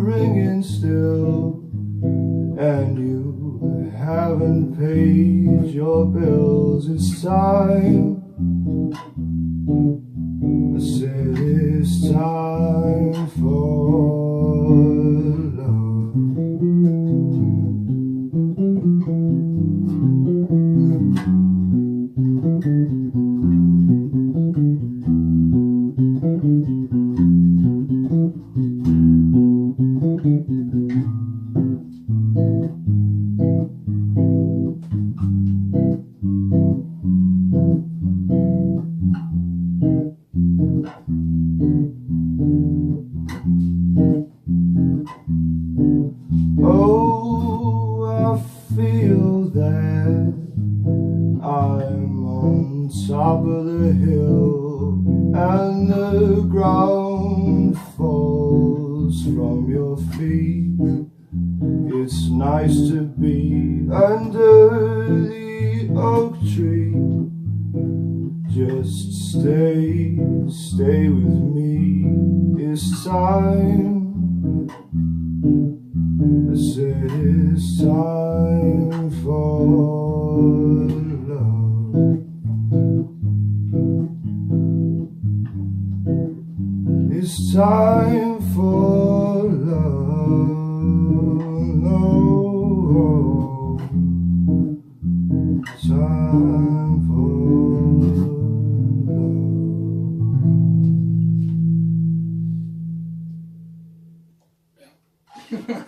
ringing still, and you haven't paid your bills. It's time, I said it's time for love. Oh, I feel that I'm on top of the hill, and the ground falls from your feet. It's nice to be under the oak tree. Just stay with me. It's time, I said it's time for love. It's time for love. No, time for love.